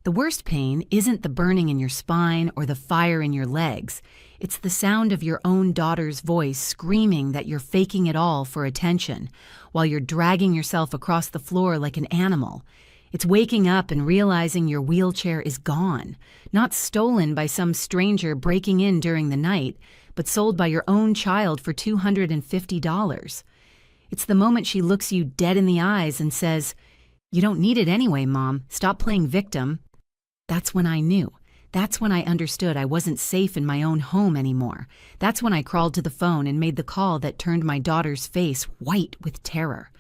The worst pain isn't the burning in your spine or the fire in your legs. It's the sound of your own daughter's voice screaming that you're faking it all for attention, while you're dragging yourself across the floor like an animal. It's waking up and realizing your wheelchair is gone, not stolen by some stranger breaking in during the night, but sold by your own child for $250. It's the moment she looks you dead in the eyes and says, "You don't need it anyway, Mom. Stop playing victim." That's when I knew. That's when I understood I wasn't safe in my own home anymore. That's when I crawled to the phone and made the call that turned my daughter's face white with terror.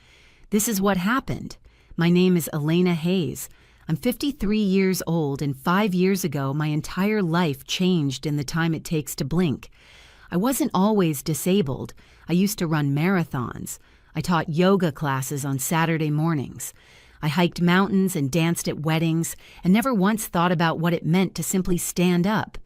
This is what happened. My name is Elena Hayes. I'm 53 years old, and 5 years ago, my entire life changed in the time it takes to blink. I wasn't always disabled. I used to run marathons. I taught yoga classes on Saturday mornings. I hiked mountains and danced at weddings and never once thought about what it meant to simply stand up.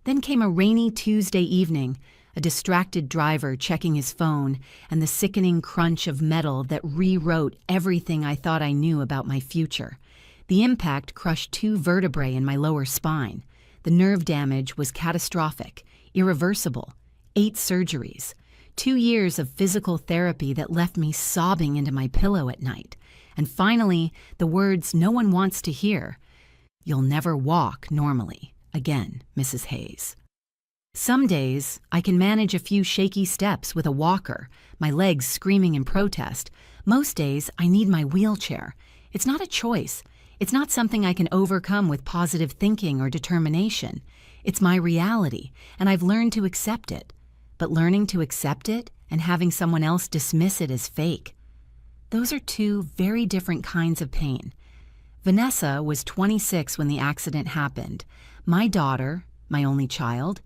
Then came a rainy Tuesday evening, a distracted driver checking his phone, and the sickening crunch of metal that rewrote everything I thought I knew about my future. The impact crushed 2 vertebrae in my lower spine. The nerve damage was catastrophic, irreversible. 8 surgeries. 2 years of physical therapy that left me sobbing into my pillow at night. And finally, the words no one wants to hear. "You'll never walk normally again, Mrs. Hayes." Some days, I can manage a few shaky steps with a walker, my legs screaming in protest. Most days, I need my wheelchair. It's not a choice. It's not something I can overcome with positive thinking or determination. It's my reality, and I've learned to accept it. But learning to accept it and having someone else dismiss it as fake, those are 2 very different kinds of pain. Vanessa was 26 when the accident happened. My daughter, my only child,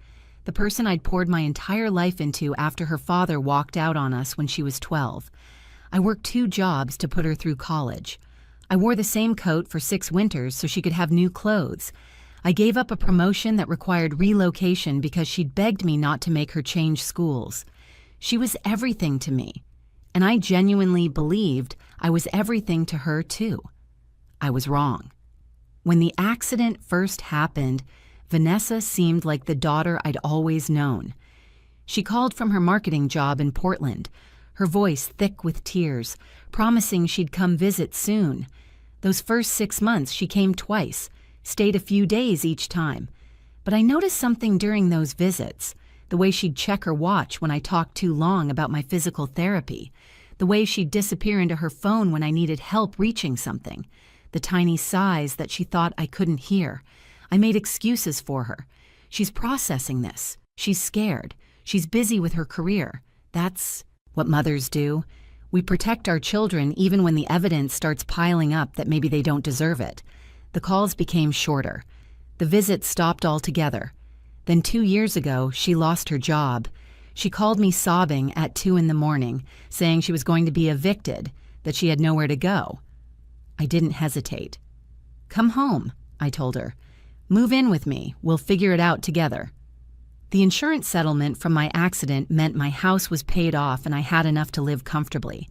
the person I'd poured my entire life into after her father walked out on us when she was 12. I worked 2 jobs to put her through college. I wore the same coat for 6 winters so she could have new clothes. I gave up a promotion that required relocation because she'd begged me not to make her change schools. She was everything to me. And I genuinely believed I was everything to her too. I was wrong. When the accident first happened, Vanessa seemed like the daughter I'd always known. She called from her marketing job in Portland, her voice thick with tears, promising she'd come visit soon. Those first 6 months she came twice, stayed a few days each time. But I noticed something during those visits. The way she'd check her watch when I talked too long about my physical therapy, the way she'd disappear into her phone when I needed help reaching something, the tiny sighs that she thought I couldn't hear. I made excuses for her. She's processing this. She's scared. She's busy with her career. That's what mothers do. We protect our children even when the evidence starts piling up that maybe they don't deserve it. The calls became shorter. The visits stopped altogether. Then 2 years ago, she lost her job. She called me sobbing at 2 a.m, saying she was going to be evicted, that she had nowhere to go. I didn't hesitate. "Come home," I told her. "Move in with me. We'll figure it out together." The insurance settlement from my accident meant my house was paid off and I had enough to live comfortably.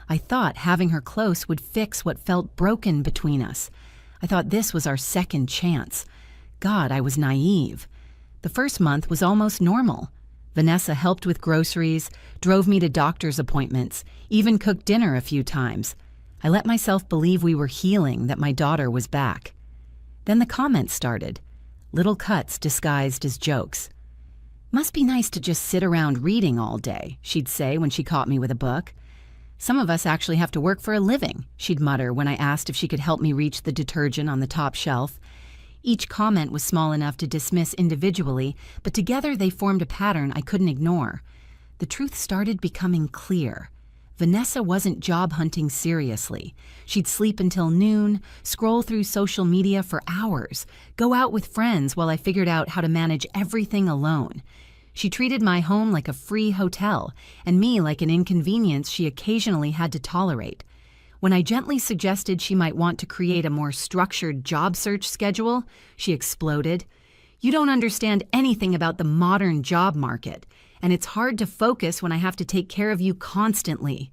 I thought having her close would fix what felt broken between us. I thought this was our second chance. God, I was naive. The first month was almost normal. Vanessa helped with groceries, drove me to doctor's appointments, even cooked dinner a few times. I let myself believe we were healing, that my daughter was back. Then the comments started, little cuts disguised as jokes. "Must be nice to just sit around reading all day," she'd say when she caught me with a book. "Some of us actually have to work for a living," she'd mutter when I asked if she could help me reach the detergent on the top shelf. Each comment was small enough to dismiss individually, but together they formed a pattern I couldn't ignore. The truth started becoming clear. Vanessa wasn't job hunting seriously. She'd sleep until noon, scroll through social media for hours, go out with friends while I figured out how to manage everything alone. She treated my home like a free hotel, and me like an inconvenience she occasionally had to tolerate. When I gently suggested she might want to create a more structured job search schedule, she exploded. "You don't understand anything about the modern job market, and it's hard to focus when I have to take care of you constantly."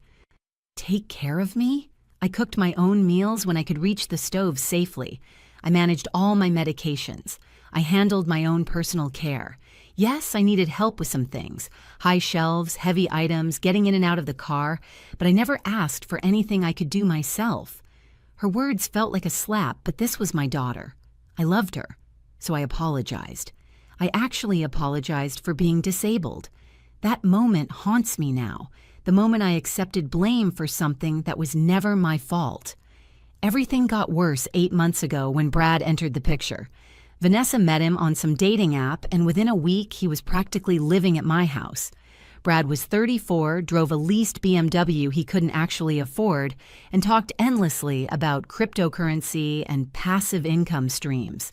Take care of me? I cooked my own meals when I could reach the stove safely. I managed all my medications. I handled my own personal care. Yes, I needed help with some things, high shelves, heavy items, getting in and out of the car, but I never asked for anything I could do myself. Her words felt like a slap, but this was my daughter. I loved her, so I apologized. I actually apologized for being disabled. That moment haunts me now, the moment I accepted blame for something that was never my fault. Everything got worse 8 months ago when Brad entered the picture. Vanessa met him on some dating app, and within a week, he was practically living at my house. Brad was 34, drove a leased BMW he couldn't actually afford, and talked endlessly about cryptocurrency and passive income streams.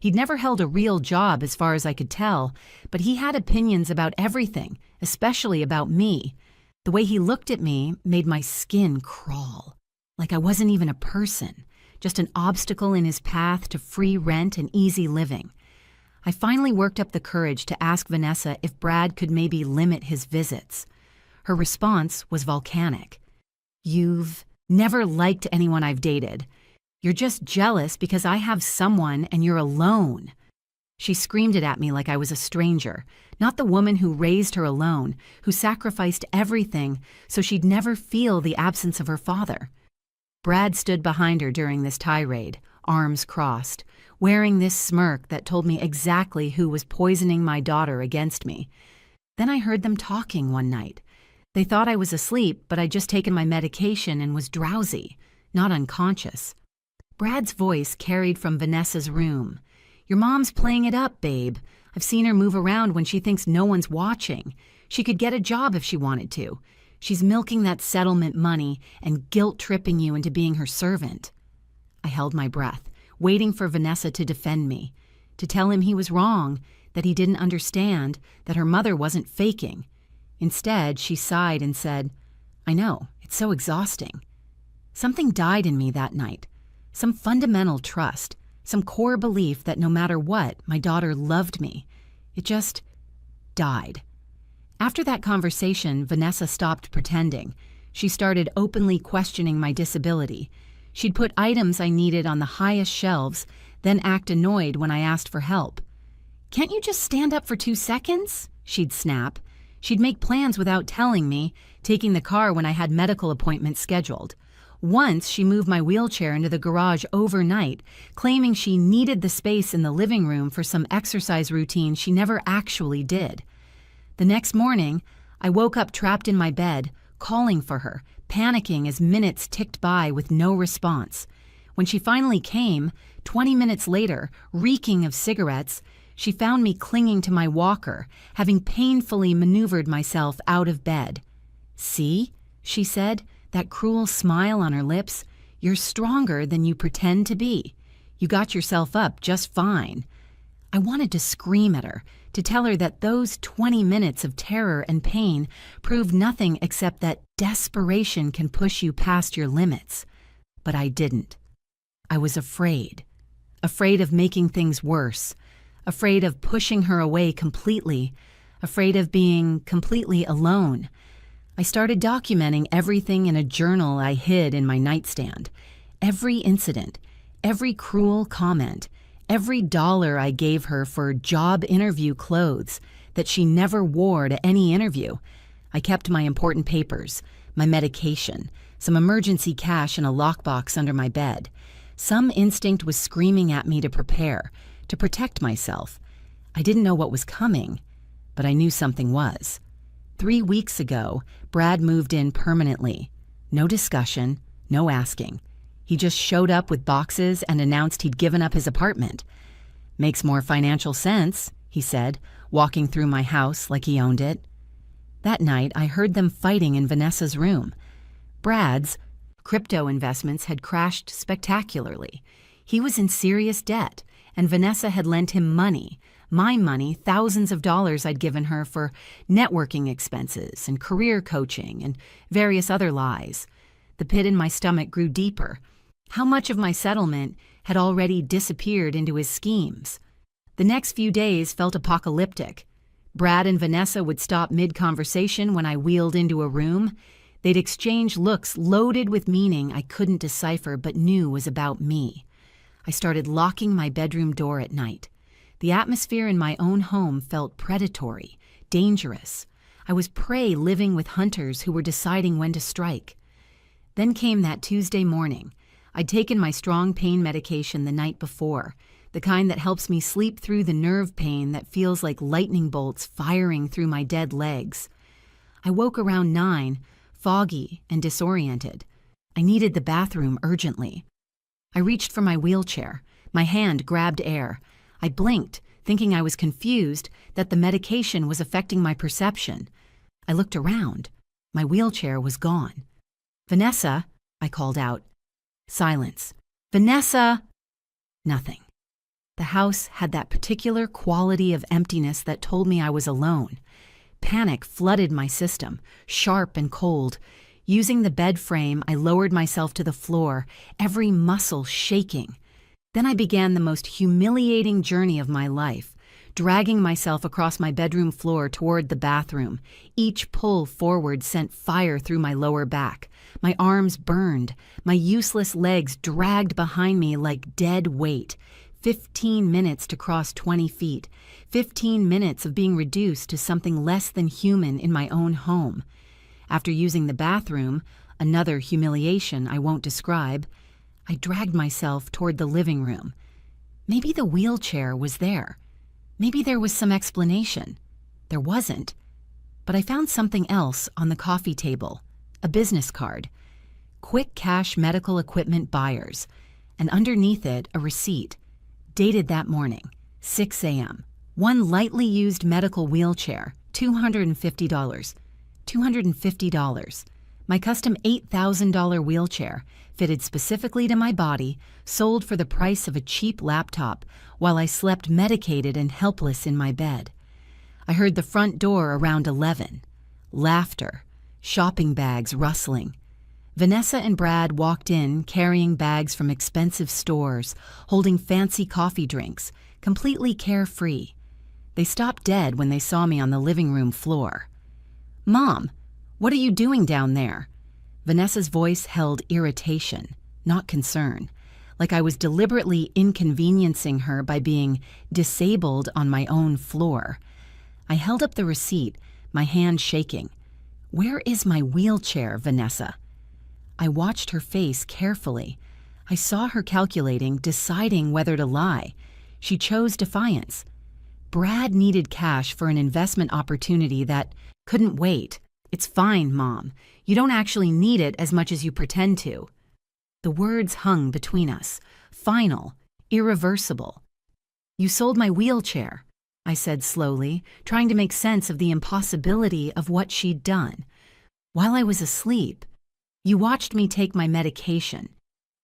He'd never held a real job as far as I could tell, but he had opinions about everything, especially about me. The way he looked at me made my skin crawl, like I wasn't even a person, just an obstacle in his path to free rent and easy living. I finally worked up the courage to ask Vanessa if Brad could maybe limit his visits. Her response was volcanic. "You've never liked anyone I've dated. You're just jealous because I have someone and you're alone." She screamed it at me like I was a stranger, not the woman who raised her alone, who sacrificed everything so she'd never feel the absence of her father. Brad stood behind her during this tirade, arms crossed, wearing this smirk that told me exactly who was poisoning my daughter against me. Then I heard them talking one night. They thought I was asleep, but I'd just taken my medication and was drowsy, not unconscious. Brad's voice carried from Vanessa's room. "Your mom's playing it up, babe. I've seen her move around when she thinks no one's watching. She could get a job if she wanted to. She's milking that settlement money and guilt-tripping you into being her servant." I held my breath, waiting for Vanessa to defend me, to tell him he was wrong, that he didn't understand, that her mother wasn't faking. Instead, she sighed and said, "I know, it's so exhausting." Something died in me that night, some fundamental trust, some core belief that no matter what, my daughter loved me. It just died. After that conversation, Vanessa stopped pretending. She started openly questioning my disability. She'd put items I needed on the highest shelves, then act annoyed when I asked for help. "Can't you just stand up for 2 seconds?" she'd snap. She'd make plans without telling me, taking the car when I had medical appointments scheduled. Once, she moved my wheelchair into the garage overnight, claiming she needed the space in the living room for some exercise routine she never actually did. The next morning, I woke up trapped in my bed, calling for her, panicking as minutes ticked by with no response. When she finally came, 20 minutes later, reeking of cigarettes, she found me clinging to my walker, having painfully maneuvered myself out of bed. "See," she said, that cruel smile on her lips, "you're stronger than you pretend to be. You got yourself up just fine." I wanted to scream at her, to tell her that those 20 minutes of terror and pain proved nothing except that desperation can push you past your limits. But I didn't. I was afraid. Afraid of making things worse. Afraid of pushing her away completely. Afraid of being completely alone. I started documenting everything in a journal I hid in my nightstand. Every incident, every cruel comment, every dollar I gave her for job interview clothes that she never wore to any interview. I kept my important papers, my medication, some emergency cash in a lockbox under my bed. Some instinct was screaming at me to prepare, to protect myself. I didn't know what was coming, but I knew something was. 3 weeks ago, Brad moved in permanently. No discussion, no asking. He just showed up with boxes and announced he'd given up his apartment. "Makes more financial sense," he said, walking through my house like he owned it. That night, I heard them fighting in Vanessa's room. Brad's crypto investments had crashed spectacularly. He was in serious debt, and Vanessa had lent him money, my money, thousands of dollars I'd given her for networking expenses and career coaching and various other lies. The pit in my stomach grew deeper. How much of my settlement had already disappeared into his schemes? The next few days felt apocalyptic. Brad and Vanessa would stop mid-conversation when I wheeled into a room. They'd exchange looks loaded with meaning I couldn't decipher but knew was about me. I started locking my bedroom door at night. The atmosphere in my own home felt predatory, dangerous. I was prey living with hunters who were deciding when to strike. Then came that Tuesday morning. I'd taken my strong pain medication the night before, the kind that helps me sleep through the nerve pain that feels like lightning bolts firing through my dead legs. I woke around 9, foggy and disoriented. I needed the bathroom urgently. I reached for my wheelchair. My hand grabbed air. I blinked, thinking I was confused, that the medication was affecting my perception. I looked around. My wheelchair was gone. "Vanessa," I called out. Silence. "Vanessa!" Nothing. The house had that particular quality of emptiness that told me I was alone. Panic flooded my system, sharp and cold. Using the bed frame, I lowered myself to the floor, every muscle shaking. Then I began the most humiliating journey of my life, dragging myself across my bedroom floor toward the bathroom. Each pull forward sent fire through my lower back. My arms burned. My useless legs dragged behind me like dead weight. 15 minutes to cross 20 feet. 15 minutes of being reduced to something less than human in my own home. After using the bathroom, another humiliation I won't describe, I dragged myself toward the living room. Maybe the wheelchair was there. Maybe there was some explanation. There wasn't. But I found something else on the coffee table, a business card. Quick Cash Medical Equipment Buyers, and underneath it a receipt, dated that morning, 6 a.m. One lightly used medical wheelchair, $250. $250. My custom $8,000 wheelchair, fitted specifically to my body, sold for the price of a cheap laptop while I slept medicated and helpless in my bed. I heard the front door around 11. Laughter. Shopping bags rustling. Vanessa and Brad walked in carrying bags from expensive stores, holding fancy coffee drinks, completely carefree. They stopped dead when they saw me on the living room floor. "Mom, what are you doing down there?" Vanessa's voice held irritation, not concern, like I was deliberately inconveniencing her by being disabled on my own floor. I held up the receipt, my hand shaking. "Where is my wheelchair, Vanessa?" I watched her face carefully. I saw her calculating, deciding whether to lie. She chose defiance. Brad needed cash for an investment opportunity that couldn't wait. "It's fine, Mom. You don't actually need it as much as you pretend to." The words hung between us, final, irreversible. "You sold my wheelchair," I said slowly, trying to make sense of the impossibility of what she'd done. "While I was asleep. You watched me take my medication.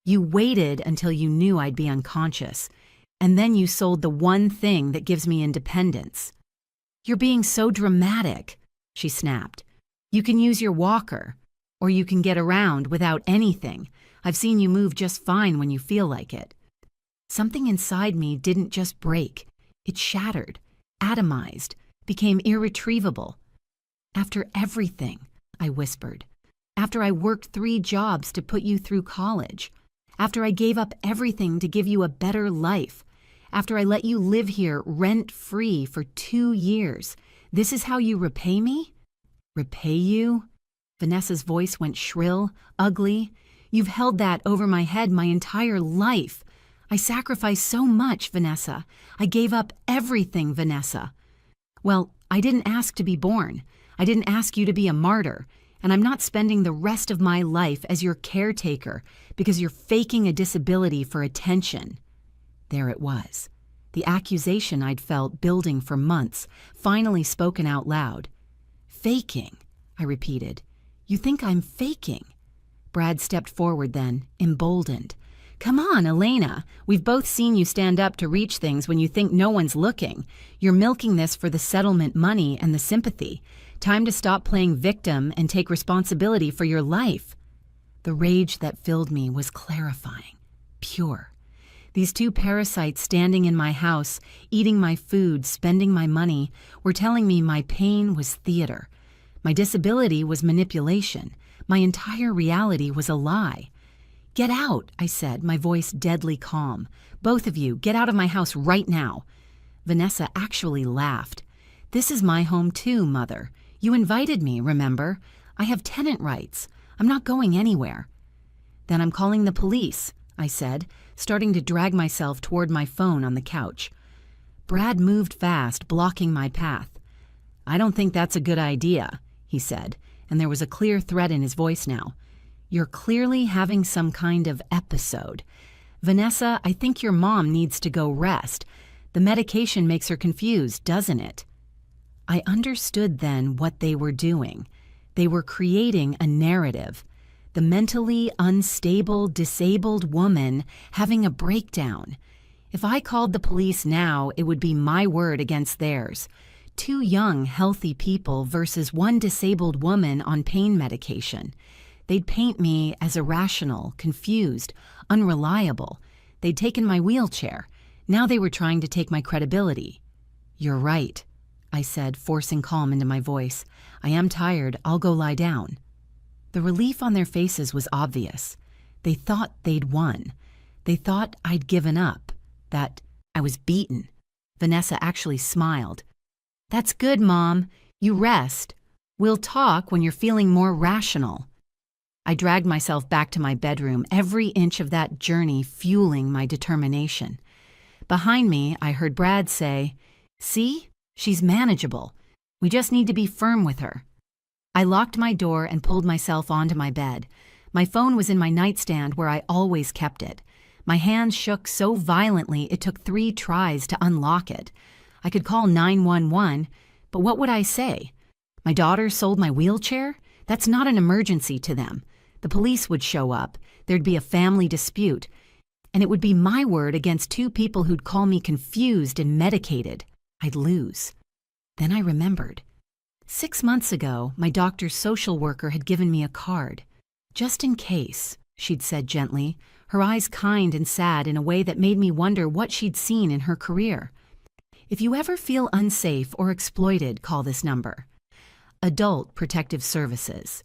You waited until you knew I'd be unconscious, and then you sold the one thing that gives me independence." "You're being so dramatic," she snapped. "You can use your walker, or you can get around without anything. I've seen you move just fine when you feel like it." Something inside me didn't just break. It shattered, atomized, became irretrievable. "After everything," I whispered. "After I worked 3 jobs to put you through college. After I gave up everything to give you a better life. After I let you live here rent-free for 2 years. This is how you repay me?" "Repay you?" Vanessa's voice went shrill, ugly. "You've held that over my head my entire life. I sacrificed so much, Vanessa. I gave up everything, Vanessa." "Well, I didn't ask to be born. I didn't ask you to be a martyr. And I'm not spending the rest of my life as your caretaker because you're faking a disability for attention." There it was. The accusation I'd felt building for months, finally spoken out loud. "Faking," I repeated. "You think I'm faking?" Brad stepped forward then, emboldened. "Come on, Elena. We've both seen you stand up to reach things when you think no one's looking. You're milking this for the settlement money and the sympathy. Time to stop playing victim and take responsibility for your life." The rage that filled me was clarifying, pure. These 2 parasites standing in my house, eating my food, spending my money, were telling me my pain was theater. My disability was manipulation. My entire reality was a lie. "Get out," I said, my voice deadly calm. "Both of you, get out of my house right now." Vanessa actually laughed. "This is my home too, Mother. You invited me, remember? I have tenant rights. I'm not going anywhere." "Then I'm calling the police," I said, starting to drag myself toward my phone on the couch. Brad moved fast, blocking my path. "I don't think that's a good idea," he said, and there was a clear threat in his voice now. "You're clearly having some kind of episode. Vanessa, I think your mom needs to go rest. The medication makes her confused, doesn't it?" I understood then what they were doing. They were creating a narrative. The mentally unstable, disabled woman having a breakdown. If I called the police now, it would be my word against theirs. Two young, healthy people versus one disabled woman on pain medication. They'd paint me as irrational, confused, unreliable. They'd taken my wheelchair. Now they were trying to take my credibility. "You're right," I said, forcing calm into my voice. "I am tired. I'll go lie down." The relief on their faces was obvious. They thought they'd won. They thought I'd given up, that I was beaten. Vanessa actually smiled. "That's good, Mom. You rest. We'll talk when you're feeling more rational." I dragged myself back to my bedroom, every inch of that journey fueling my determination. Behind me, I heard Brad say, "See? She's manageable. We just need to be firm with her." I locked my door and pulled myself onto my bed. My phone was in my nightstand where I always kept it. My hands shook so violently it took 3 tries to unlock it. I could call 911, but what would I say? My daughter sold my wheelchair? That's not an emergency to them. The police would show up. There'd be a family dispute. And it would be my word against 2 people who'd call me confused and medicated. I'd lose. Then I remembered. 6 months ago, my doctor's social worker had given me a card. "Just in case," she'd said gently, her eyes kind and sad in a way that made me wonder what she'd seen in her career. "If you ever feel unsafe or exploited, call this number. Adult Protective Services."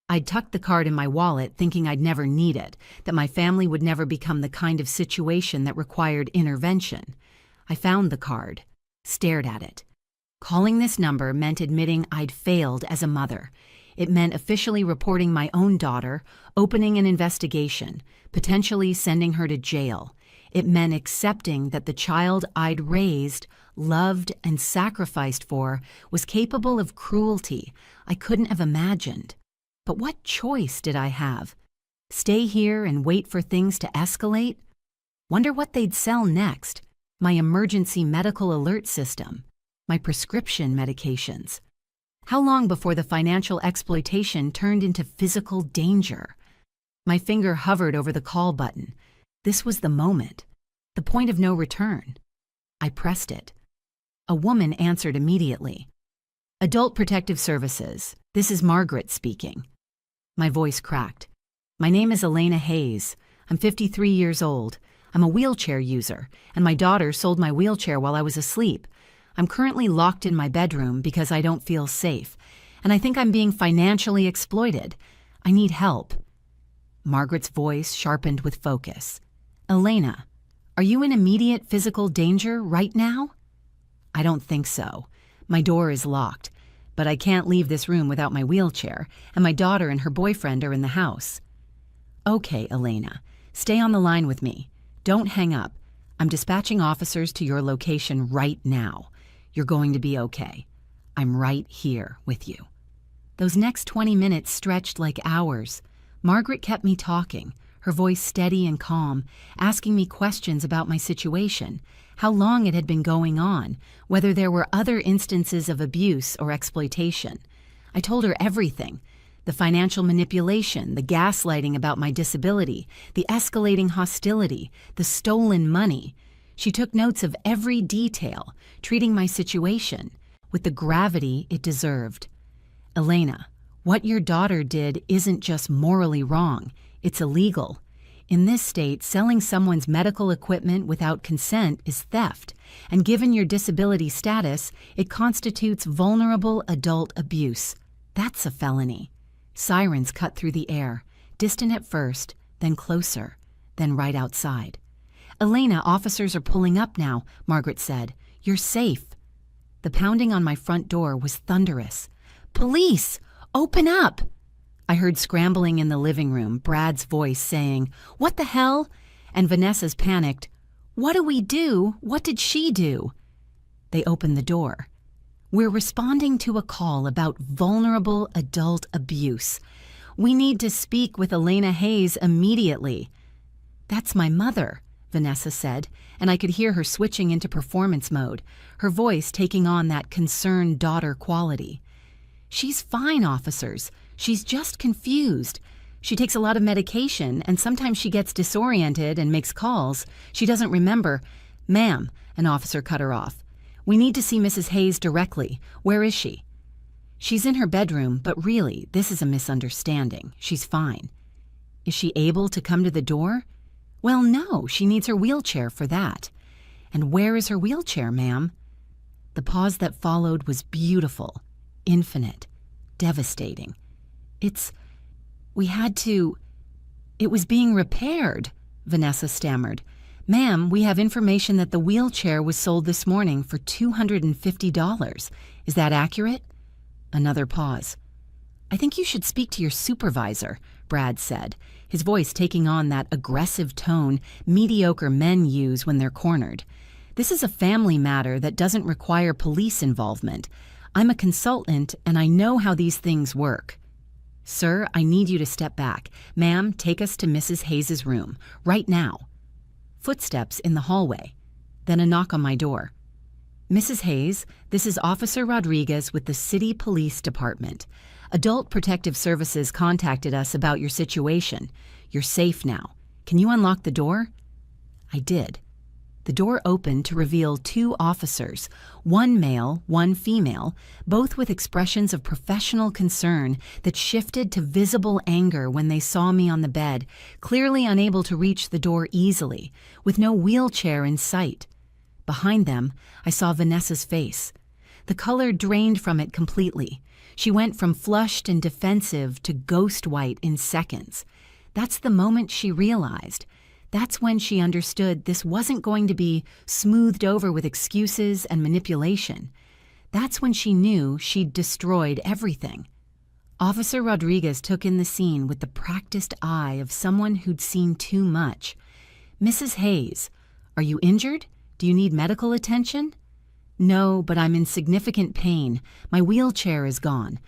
I'd tucked the card in my wallet thinking I'd never need it, that my family would never become the kind of situation that required intervention. I found the card, stared at it. Calling this number meant admitting I'd failed as a mother. It meant officially reporting my own daughter, opening an investigation, potentially sending her to jail. It meant accepting that the child I'd raised, loved, and sacrificed for was capable of cruelty I couldn't have imagined. But what choice did I have? Stay here and wait for things to escalate? Wonder what they'd sell next. My emergency medical alert system. My prescription medications. How long before the financial exploitation turned into physical danger? My finger hovered over the call button. This was the moment. The point of no return. I pressed it. A woman answered immediately. "Adult Protective Services. This is Margaret speaking." My voice cracked. "My name is Elena Hayes. I'm 53 years old. I'm a wheelchair user, and my daughter sold my wheelchair while I was asleep. I'm currently locked in my bedroom because I don't feel safe, and I think I'm being financially exploited. I need help." Margaret's voice sharpened with focus. "Elena, are you in immediate physical danger right now?" "I don't think so. My door is locked, but I can't leave this room without my wheelchair, and my daughter and her boyfriend are in the house." "Okay, Elena, stay on the line with me. Don't hang up. I'm dispatching officers to your location right now. You're going to be okay. I'm right here with you." Those next 20 minutes stretched like hours. Margaret kept me talking, her voice steady and calm, asking me questions about my situation, how long it had been going on, whether there were other instances of abuse or exploitation. I told her everything: the financial manipulation, the gaslighting about my disability, the escalating hostility, the stolen money. She took notes of every detail, treating my situation with the gravity it deserved. "Elena, what your daughter did isn't just morally wrong, it's illegal. In this state, selling someone's medical equipment without consent is theft, and given your disability status, it constitutes vulnerable adult abuse. That's a felony." Sirens cut through the air, distant at first, then closer, then right outside. "Elena, officers are pulling up now," Margaret said. "You're safe." The pounding on my front door was thunderous. "Police! Open up!" I heard scrambling in the living room, Brad's voice saying, "What the hell?" And Vanessa's panicked, "What do we do? What did she do?" They opened the door. "We're responding to a call about vulnerable adult abuse. We need to speak with Elena Hayes immediately." "That's my mother," Vanessa said, and I could hear her switching into performance mode, her voice taking on that concerned daughter quality. "She's fine, officers. She's just confused. She takes a lot of medication, and sometimes she gets disoriented and makes calls. She doesn't remember." "Ma'am," an officer cut her off. "We need to see Mrs. Hayes directly. Where is she?" "She's in her bedroom, but really, this is a misunderstanding. She's fine." "Is she able to come to the door?" "Well, no, she needs her wheelchair for that." "And where is her wheelchair, ma'am?" The pause that followed was beautiful, infinite, devastating. It was being repaired," Vanessa stammered. "Ma'am, we have information that the wheelchair was sold this morning for $250. Is that accurate?" Another pause. "I think you should speak to your supervisor," Brad said, his voice taking on that aggressive tone mediocre men use when they're cornered. "This is a family matter that doesn't require police involvement. I'm a consultant, and I know how these things work." "Sir, I need you to step back. Ma'am, take us to Mrs. Hayes' room, right now." Footsteps in the hallway. Then a knock on my door. "Mrs. Hayes, this is Officer Rodriguez with the City Police Department. Adult Protective Services contacted us about your situation. You're safe now. Can you unlock the door?" I did. The door opened to reveal two officers, one male, one female, both with expressions of professional concern that shifted to visible anger when they saw me on the bed, clearly unable to reach the door easily, with no wheelchair in sight. Behind them, I saw Vanessa's face. The color drained from it completely. She went from flushed and defensive to ghost white in seconds. That's the moment she realized. That's when she understood this wasn't going to be smoothed over with excuses and manipulation. That's when she knew she'd destroyed everything. Officer Rodriguez took in the scene with the practiced eye of someone who'd seen too much. "Mrs. Hayes, are you injured? Do you need medical attention?" "No, but I'm in significant pain. My wheelchair is gone.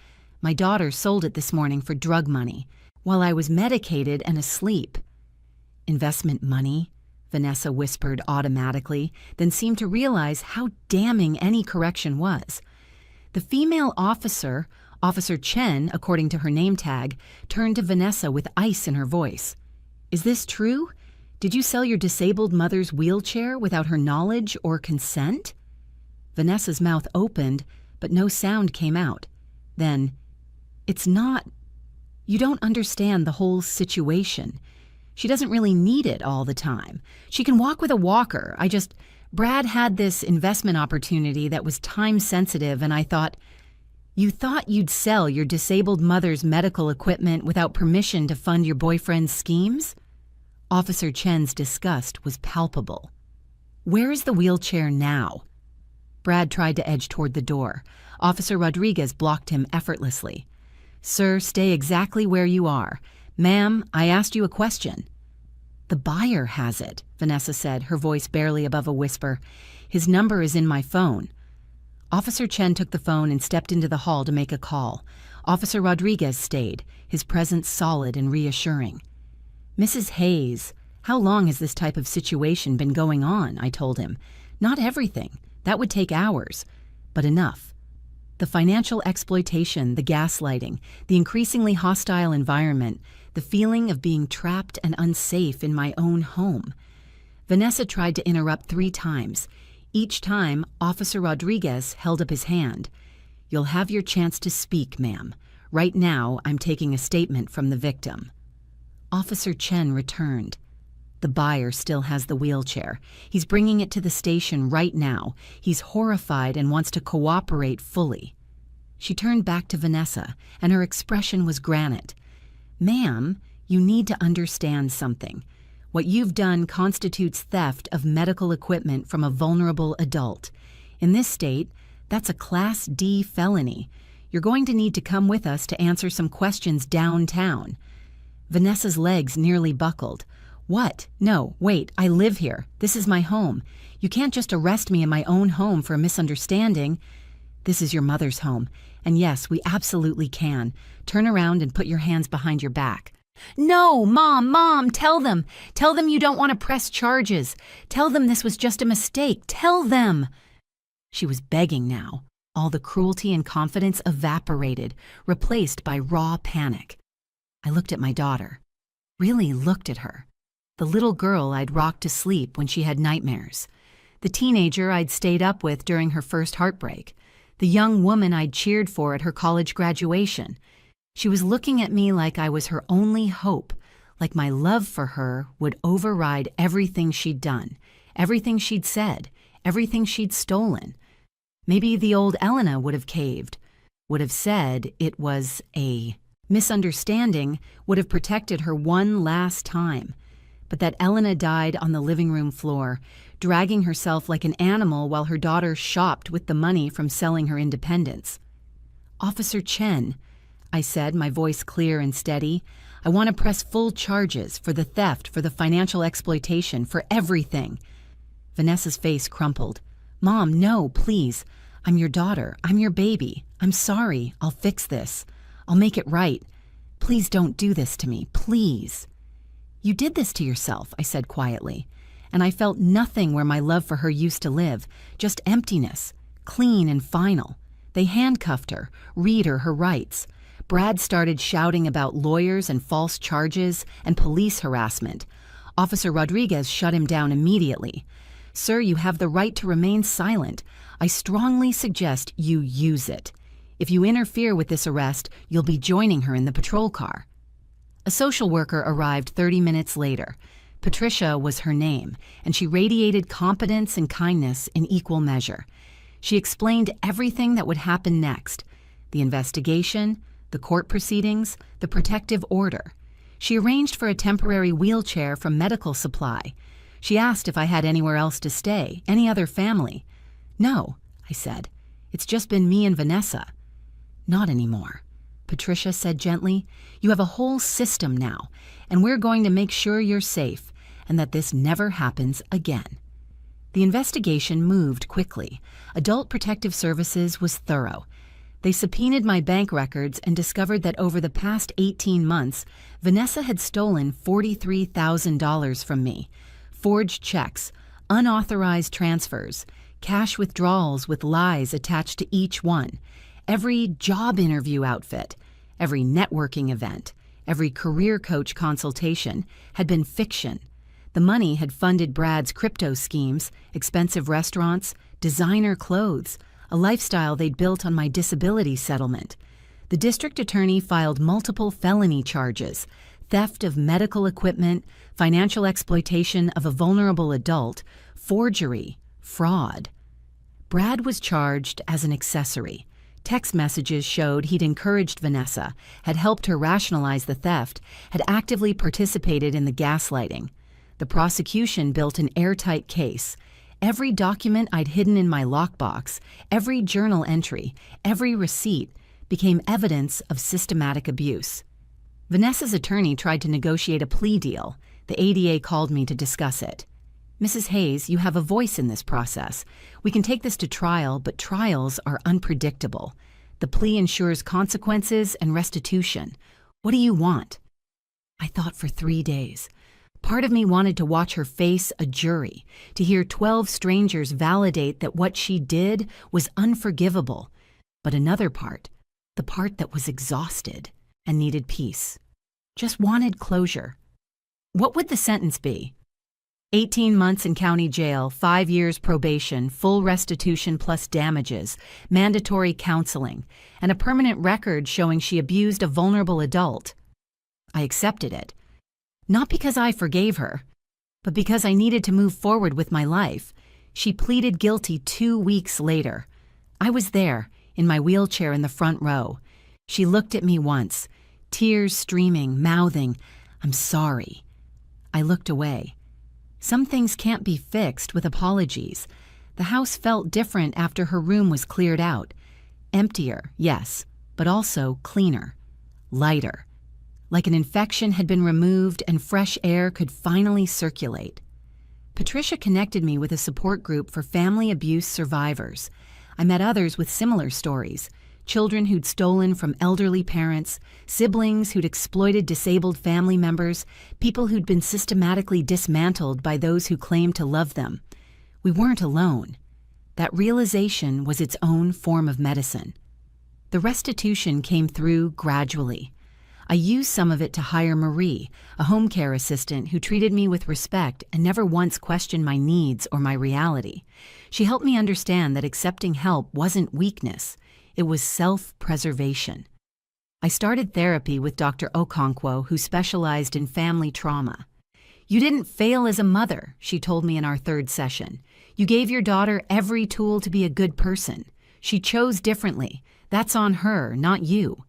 My daughter sold it this morning for drug money, while I was medicated and asleep." "Investment money?" Vanessa whispered automatically, then seemed to realize how damning any correction was. The female officer, Officer Chen, according to her name tag, turned to Vanessa with ice in her voice. "Is this true? Did you sell your disabled mother's wheelchair without her knowledge or consent?" Vanessa's mouth opened, but no sound came out. Then, "It's not... You don't understand the whole situation. She doesn't really need it all the time. She can walk with a walker. Brad had this investment opportunity that was time-sensitive, and I thought..." "You thought you'd sell your disabled mother's medical equipment without permission to fund your boyfriend's schemes?" Officer Chen's disgust was palpable. "Where is the wheelchair now?" Brad tried to edge toward the door. Officer Rodriguez blocked him effortlessly. "Sir, stay exactly where you are. Ma'am, I asked you a question." "The buyer has it," Vanessa said, her voice barely above a whisper. "His number is in my phone." Officer Chen took the phone and stepped into the hall to make a call. Officer Rodriguez stayed, his presence solid and reassuring. "Mrs. Hayes, how long has this type of situation been going on?" I told him. "Not everything. That would take hours. But enough. The financial exploitation, the gaslighting, the increasingly hostile environment, the feeling of being trapped and unsafe in my own home." Vanessa tried to interrupt 3 times. Each time, Officer Rodriguez held up his hand. "You'll have your chance to speak, ma'am. Right now, I'm taking a statement from the victim." Officer Chen returned. "The buyer still has the wheelchair. He's bringing it to the station right now. He's horrified and wants to cooperate fully." She turned back to Vanessa, and her expression was granite. "Ma'am, You need to understand something. What you've done constitutes theft of medical equipment from a vulnerable adult. In this state, that's a Class D felony. You're going to need to come with us to answer some questions downtown." Vanessa's legs nearly buckled. "What? No, wait, I live here. This is my home. You can't just arrest me in my own home for a misunderstanding." "This is your mother's home. And yes, we absolutely can. Turn around and put your hands behind your back." "No, Mom, tell them. Tell them you don't want to press charges. Tell them this was just a mistake. Tell them." She was begging now. All the cruelty and confidence evaporated, replaced by raw panic. I looked at my daughter. Really looked at her. The little girl I'd rocked to sleep when she had nightmares. The teenager I'd stayed up with during her first heartbreak. The young woman I'd cheered for at her college graduation. She was looking at me like I was her only hope, like my love for her would override everything she'd done, everything she'd said, everything she'd stolen. Maybe the old Elena would have caved, would have said it was a misunderstanding, would have protected her one last time. But that Elena died on the living room floor, dragging herself like an animal while her daughter shopped with the money from selling her independence. "Officer Chen," I said, my voice clear and steady, "I want to press full charges for the theft, for the financial exploitation, for everything." Vanessa's face crumpled. "Mom, no, please. I'm your daughter. I'm your baby. I'm sorry. I'll fix this. I'll make it right. Please don't do this to me. Please." "You did this to yourself," I said quietly, and I felt nothing where my love for her used to live, just emptiness, clean and final. They handcuffed her, read her rights. Brad started shouting about lawyers and false charges and police harassment. Officer Rodriguez shut him down immediately. "Sir, you have the right to remain silent. I strongly suggest you use it. If you interfere with this arrest, you'll be joining her in the patrol car." A social worker arrived 30 minutes later. Patricia was her name, and she radiated competence and kindness in equal measure. She explained everything that would happen next: the investigation, the court proceedings, the protective order. She arranged for a temporary wheelchair from medical supply. She asked if I had anywhere else to stay, any other family. "No," I said. "It's just been me and Vanessa." "Not anymore," Patricia said gently. "You have a whole system now, and we're going to make sure you're safe and that this never happens again." The investigation moved quickly. Adult Protective Services was thorough. They subpoenaed my bank records and discovered that over the past 18 months, Vanessa had stolen $43,000 from me. Forged checks, unauthorized transfers, cash withdrawals with lies attached to each one, every job interview outfit, every networking event, every career coach consultation had been fiction. The money had funded Brad's crypto schemes, expensive restaurants, designer clothes, a lifestyle they'd built on my disability settlement. The district attorney filed multiple felony charges: theft of medical equipment, financial exploitation of a vulnerable adult, forgery, fraud. Brad was charged as an accessory. Text messages showed he'd encouraged Vanessa, had helped her rationalize the theft, had actively participated in the gaslighting. The prosecution built an airtight case. Every document I'd hidden in my lockbox, every journal entry, every receipt became evidence of systematic abuse. Vanessa's attorney tried to negotiate a plea deal. The ADA called me to discuss it. "Mrs. Hayes, you have a voice in this process. We can take this to trial, but trials are unpredictable. The plea ensures consequences and restitution. What do you want?" I thought for 3 days. Part of me wanted to watch her face a jury, to hear 12 strangers validate that what she did was unforgivable. But another part, the part that was exhausted and needed peace, just wanted closure. What would the sentence be? 18 months in county jail, 5 years probation, full restitution plus damages, mandatory counseling, and a permanent record showing she abused a vulnerable adult. I accepted it. Not because I forgave her, but because I needed to move forward with my life. She pleaded guilty 2 weeks later. I was there, in my wheelchair in the front row. She looked at me once, tears streaming, mouthing, I'm sorry." I looked away. Some things can't be fixed with apologies. The house felt different after her room was cleared out. Emptier, yes, but also cleaner, lighter. Like an infection had been removed and fresh air could finally circulate. Patricia connected me with a support group for family abuse survivors. I met others with similar stories. Children who'd stolen from elderly parents, siblings who'd exploited disabled family members, people who'd been systematically dismantled by those who claimed to love them. We weren't alone. That realization was its own form of medicine. The restitution came through gradually. I used some of it to hire Marie, a home care assistant who treated me with respect and never once questioned my needs or my reality. She helped me understand that accepting help wasn't weakness. It was self-preservation. I started therapy with Dr. Okonkwo, who specialized in family trauma. "You didn't fail as a mother," she told me in our third session. "You gave your daughter every tool to be a good person. She chose differently. That's on her, not you."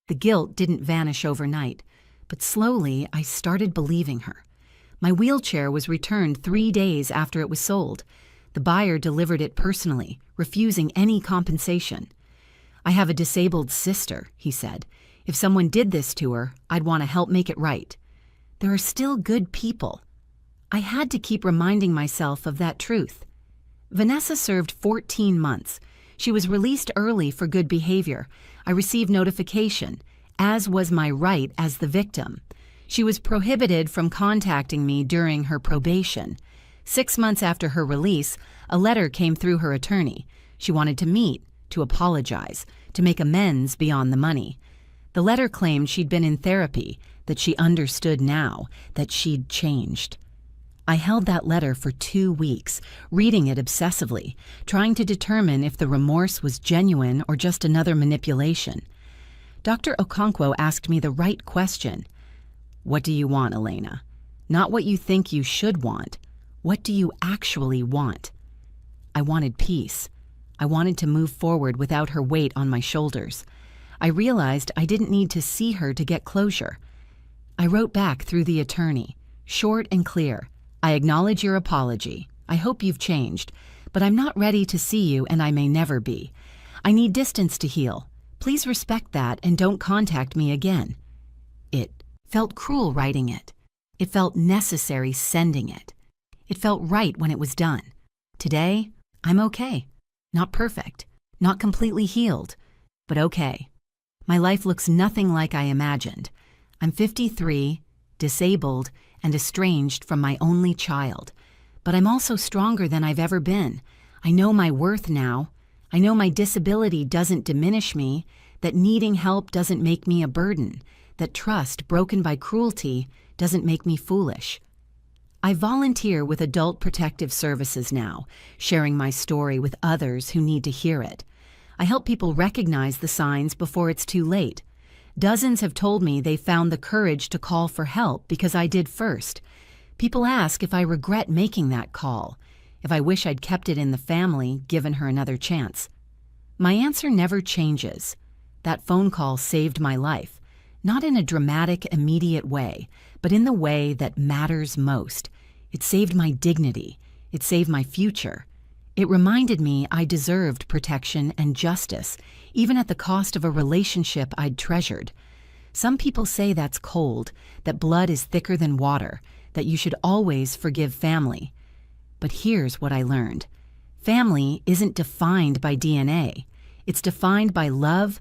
The guilt didn't vanish overnight, but slowly I started believing her. My wheelchair was returned 3 days after it was sold. The buyer delivered it personally, refusing any compensation. "I have a disabled sister," he said. "If someone did this to her, I'd want to help make it right." There are still good people. I had to keep reminding myself of that truth. Vanessa served 14 months. She was released early for good behavior. I received notification, as was my right as the victim. She was prohibited from contacting me during her probation. 6 months after her release, a letter came through her attorney. She wanted to meet, to apologize, to make amends beyond the money. The letter claimed she'd been in therapy, that she understood now, that she'd changed. I held that letter for 2 weeks, reading it obsessively, trying to determine if the remorse was genuine or just another manipulation. Dr. Okonkwo asked me the right question. "What do you want, Elena? Not what you think you should want. What do you actually want?" I wanted peace. I wanted to move forward without her weight on my shoulders. I realized I didn't need to see her to get closure. I wrote back through the attorney, short and clear. "I acknowledge your apology. I hope you've changed, but I'm not ready to see you and I may never be. I need distance to heal. Please respect that and don't contact me again." It felt cruel writing it. It felt necessary sending it. It felt right when it was done. Today, I'm okay. Not perfect, not completely healed, but okay. My life looks nothing like I imagined. I'm 53, disabled, and estranged from my only child. But I'm also stronger than I've ever been. I know my worth now. I know my disability doesn't diminish me, that needing help doesn't make me a burden, that trust broken by cruelty doesn't make me foolish. I volunteer with Adult Protective Services now, sharing my story with others who need to hear it. I help people recognize the signs before it's too late. Dozens have told me they found the courage to call for help because I did first. People ask if I regret making that call, if I wish I'd kept it in the family, given her another chance. My answer never changes. That phone call saved my life, not in a dramatic, immediate way, but in the way that matters most. It saved my dignity. It saved my future. It reminded me I deserved protection and justice, even at the cost of a relationship I'd treasured. Some people say that's cold, that blood is thicker than water, that you should always forgive family. But here's what I learned. Family isn't defined by DNA. It's defined by love,